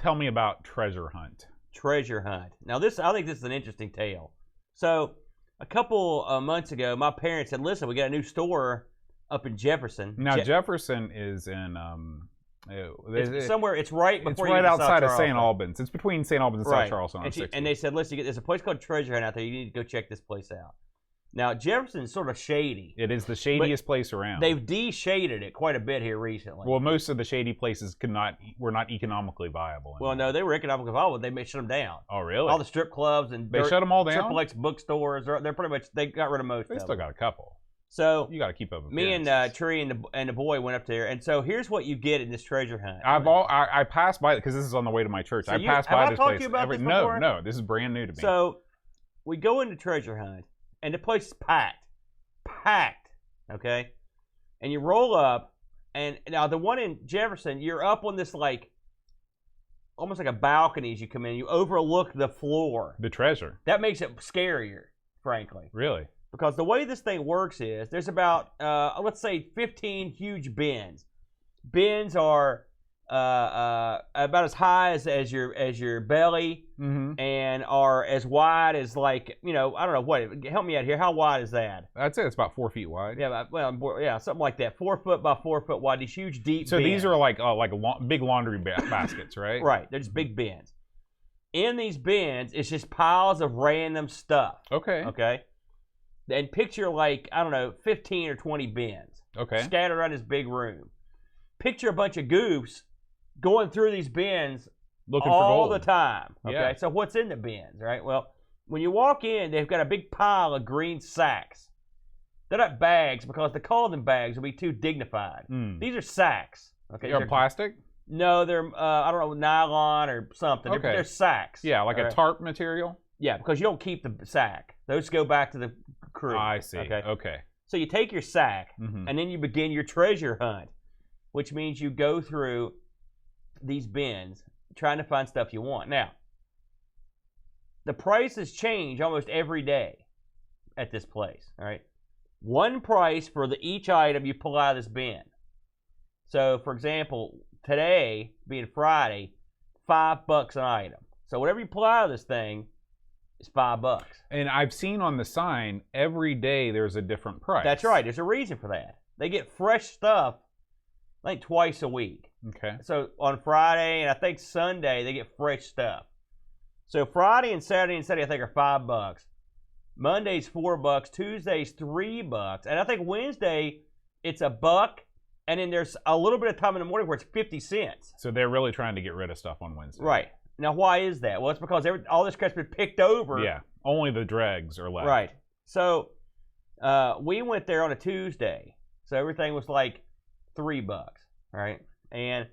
tell me about treasure hunt. Treasure hunt. Now I think this is an interesting tale. So a couple months ago, my parents said, "Listen, we got a new store up in Jefferson." Now Jefferson is in it's somewhere. It's right before. It's right outside of St. Albans. It's between St. Albans and South Charleston. And they said, "Listen, there's a place called Treasure Hunt out there. You need to go check this place out." Now Jefferson's sort of shady. It is the shadiest place around. They've de-shaded it quite a bit here recently. Well, most of the shady places were not economically viable anymore. Well, no, they were economically viable. They shut them down. Oh, really? All the strip clubs and they shut them all down. Triple X bookstores. They're pretty much they got rid of most. They still got a couple. So you got to keep up. Me and Tree and the boy went up there, and so here's what you get in this treasure hunt. I passed by because this is on the way to my church. So I passed by this place. Have I talked to you about this before? No, this is brand new to me. So we go into treasure hunt, and the place is packed, okay. And you roll up, and now the one in Jefferson, you're up on this like almost like a balcony as you come in. You overlook the floor. The treasure. That makes it scarier, frankly. Really? Because the way this thing works is there's about, let's say, 15 huge bins. Bins are about as high as your belly, and are as wide as like, I don't know, what, help me out here. How wide is that? I'd say it's about 4 feet wide. Yeah, yeah, something like that. 4 foot by 4 foot wide. These huge, deep. So bins. These are like big laundry baskets, right? Right. They're just big bins. In these bins, it's just piles of random stuff. Okay. Okay. And picture like, I don't know, 15 or 20 bins. Okay. Scattered around this big room. Picture a bunch of goofs going through these bins looking for gold all the time. Okay. Yeah. So what's in the bins, right? Well, when you walk in, they've got a big pile of green sacks. They're not bags because to call them bags would be too dignified. These are sacks. Okay. They're plastic? No, they're I don't know, nylon or something. Okay. They're sacks. Yeah, like a tarp material? Yeah, because you don't keep the sack. Those go back to the crew. I see. Okay. So you take your sack, and then you begin your treasure hunt, which means you go through these bins trying to find stuff you want. Now, the prices change almost every day at this place. All right, one price for each item you pull out of this bin. So, for example, today being Friday, $5 an item. So whatever you pull out of this thing. It's $5. And I've seen on the sign every day there's a different price. That's right. There's a reason for that. They get fresh stuff, I think twice a week. Okay. So on Friday and I think Sunday they get fresh stuff. So Friday and Sunday I think are $5. Monday's $4. Tuesday's $3, and I think Wednesday it's $1. And then there's a little bit of time in the morning where it's 50 cents. So they're really trying to get rid of stuff on Wednesday. Right. Now, why is that? Well, it's because all this crap's been picked over. Yeah, only the dregs are left. Right. So we went there on a Tuesday. So everything was like $3, right? And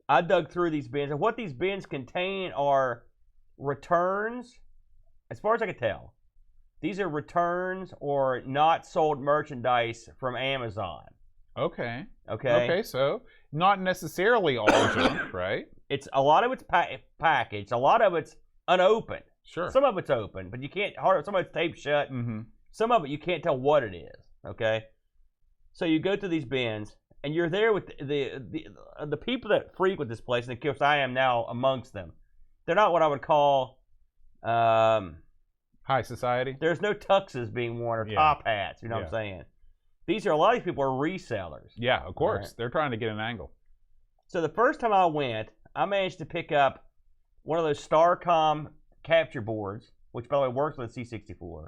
I dug through these bins. And what these bins contain are returns, as far as I can tell. These are returns or not sold merchandise from Amazon. Okay. Okay. Okay, so not necessarily all junk, right? It's a lot of it's packaged. A lot of it's unopened. Sure. Some of it's open, but you can't. Some of it's taped shut. Some of it you can't tell what it is. Okay. So you go through these bins, and you're there with the people that frequent this place, and of course I am now amongst them. They're not what I would call high society. There's no tuxes being worn or top hats. You know what I'm saying? A lot of these people are resellers. Yeah, of course. Right. They're trying to get an angle. So the first time I went, I managed to pick up one of those Starcom capture boards, which by the way works with a C64.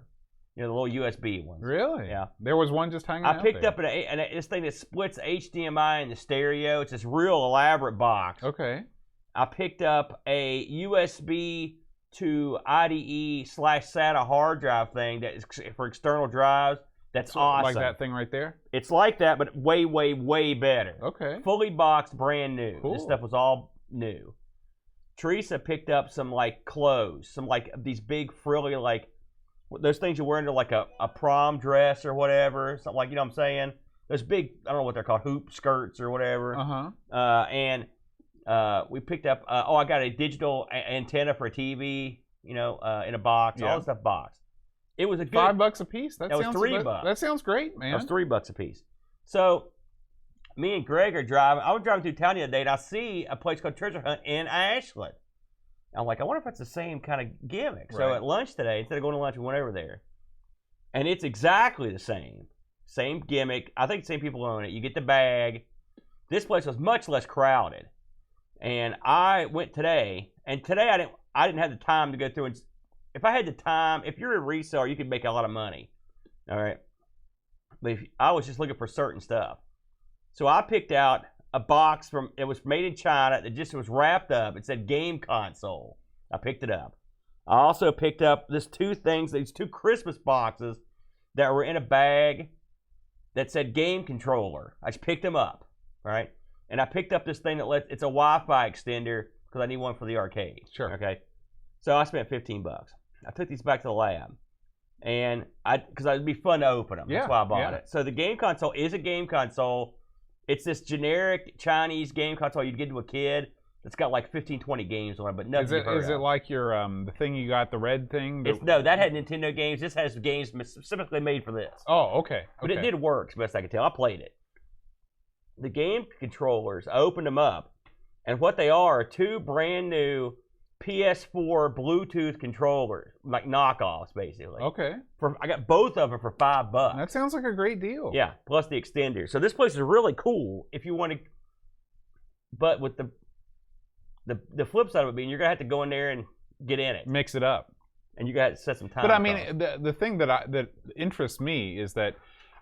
The little USB ones. Really? Yeah. There was one just hanging out I picked up this thing that splits HDMI into stereo. It's this real elaborate box. Okay. I picked up a USB to IDE/SATA hard drive thing that is for external drives. That's awesome. Like that thing right there? It's like that, but way, way, way better. Okay. Fully boxed, brand new. Cool. This stuff was all new. Teresa picked up some like clothes, some like these big frilly like those things you wear under like a prom dress or whatever, something like, you know what I'm saying? Those big, I don't know what they're called, hoop skirts or whatever. And we picked up. I got a digital antenna for a TV, in a box. All this stuff boxed. It was a good $5 a piece. That was sounds $3. That sounds great, man. That was $3 a piece. So me and Greg are driving. I was driving through town the other day, and I see a place called Treasure Hunt in Ashland. I'm like, I wonder if it's the same kind of gimmick. Right. So at lunch today, instead of going to lunch, we went over there. And it's exactly the same. Same gimmick. I think the same people own it. You get the bag. This place was much less crowded. And I went today, and today I didn't have the time to go through. And if I had the time, if you're a reseller, you could make a lot of money. All right. But I was just looking for certain stuff. So I picked out a box it was made in China that just was wrapped up. It said game console. I picked it up. I also picked up these two Christmas boxes that were in a bag that said game controller. I just picked them up, right? And I picked up this thing it's a Wi-Fi extender because I need one for the arcade. Sure. Okay. So I spent $15. I took these back to the lab, and because it'd be fun to open them. That's why I bought it. So the game console is a game console. It's this generic Chinese game console you'd get to a kid. It's got like 15, 20 games on it, but nothing. Is it like your the thing you got, the red thing? No, that had Nintendo games. This has games specifically made for this. Oh, okay. But it did work, as best I could tell. I played it. The game controllers, I opened them up, and what they are two brand new PS4 Bluetooth controllers, like knockoffs, basically. Okay. I got both of them for $5. That sounds like a great deal. Yeah, plus the extender. So this place is really cool if you want to. But with the flip side of it being, you're gonna have to go in there and get in it, mix it up, and you got to set some time. But I mean, the thing that interests me is that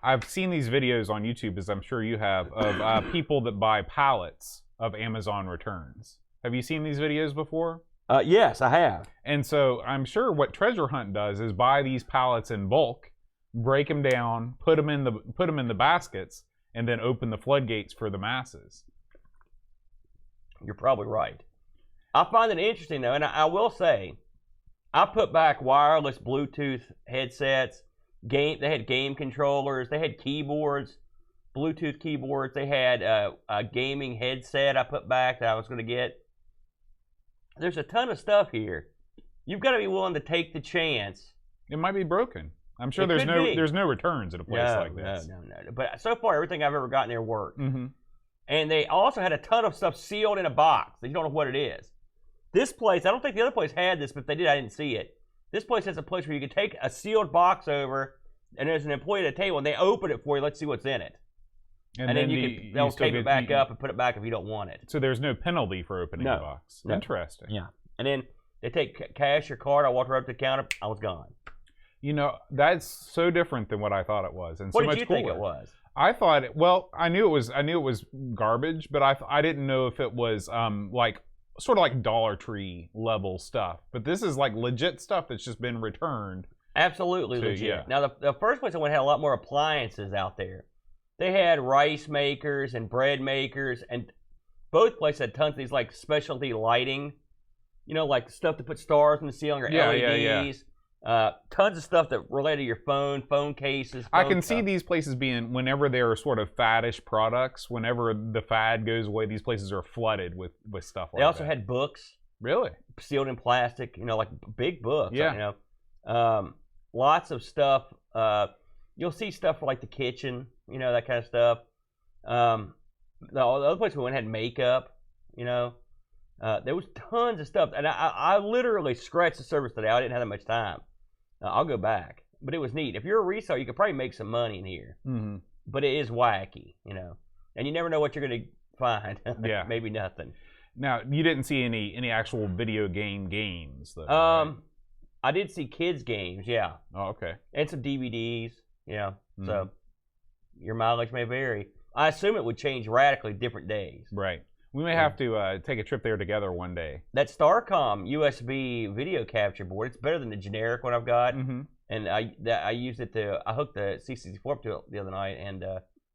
I've seen these videos on YouTube, as I'm sure you have, of people that buy pallets of Amazon returns. Have you seen these videos before? Yes, I have. And so I'm sure what Treasure Hunt does is buy these pallets in bulk, break them down, put them in the baskets, and then open the floodgates for the masses. You're probably right. I find it interesting though, and I will say, I put back wireless Bluetooth headsets. They had game controllers. They had keyboards, Bluetooth keyboards. They had a gaming headset I put back that I was going to get. There's a ton of stuff here. You've got to be willing to take the chance. It might be broken. I'm sure there's no returns at a place like this. No. But so far, everything I've ever gotten there worked. Mm-hmm. And they also had a ton of stuff sealed in a box. You don't know what it is. This place, I don't think the other place had this, but if they did, I didn't see it. This place has a place where you can take a sealed box over, and there's an employee at a table, and they open it for you. Let's see what's in it. And then they'll tape it back up and put it back if you don't want it. So there's no penalty for opening the box. No. Interesting. Yeah. And then they take cash or card. I walked right up to the counter. I was gone. You know, that's so different than what I thought it was, and what so much did you cooler. think it was? I thought I knew it was garbage, but I didn't know if it was like sort of like Dollar Tree level stuff. But this is like legit stuff that's just been returned. Absolutely legit. Yeah. Now the first place I went had a lot more appliances out there. They had rice makers and bread makers, and both places had tons of these like specialty lighting. You know, like stuff to put stars in the ceiling or LEDs. Tons of stuff that related to your phone cases. I can see these places being, whenever they're sort of faddish products, whenever the fad goes away, these places are flooded with stuff like that. They also had books. Really? Sealed in plastic, you know, like big books. Yeah. You know, lots of stuff. You'll see stuff for like the kitchen, you know, that kind of stuff. The other place we went had makeup, you know. There was tons of stuff, and I literally scratched the surface today. I didn't have that much time. I'll go back, but it was neat. If you're a reseller, you could probably make some money in here. Mm-hmm. But it is wacky, you know, and you never know what you're going to find. Yeah, maybe nothing. Now, you didn't see any actual video games, though. Right? I did see kids games, yeah. Oh, okay. And some DVDs, yeah. Mm-hmm. So your mileage may vary. I assume it would change radically different days. Right. We may have to take a trip there together one day. That Starcom USB video capture board, it's better than the generic one I've got. Mm-hmm. And I used it I hooked the C64 up to it the other night, and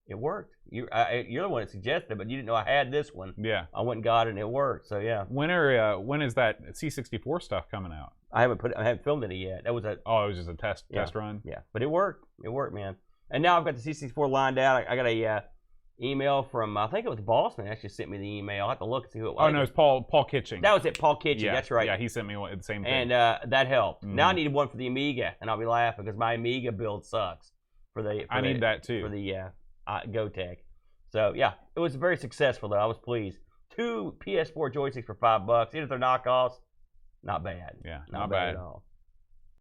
it worked. You're the one that suggested it, but you didn't know I had this one. Yeah. I went and got it, and it worked, so yeah. When is that C64 stuff coming out? I haven't filmed it yet. That was it was just a test run? Yeah, but it worked. It worked, man. And now I've got the C64 lined out. I got a email from, I think it was Bossman actually sent me the email. I'll have to look and see who it was. Oh, no, it's Paul Kitching. That was it, Paul Kitching. Yeah, that's right. Yeah, he sent me the same thing. And that helped. Mm-hmm. Now I needed one for the Amiga, and I'll be laughing because my Amiga build sucks. I need that too. For the GoTech. So, yeah, it was very successful though. I was pleased. 2 PS4 joysticks for $5. Even if they're knockoffs, not bad. Yeah, not bad at all.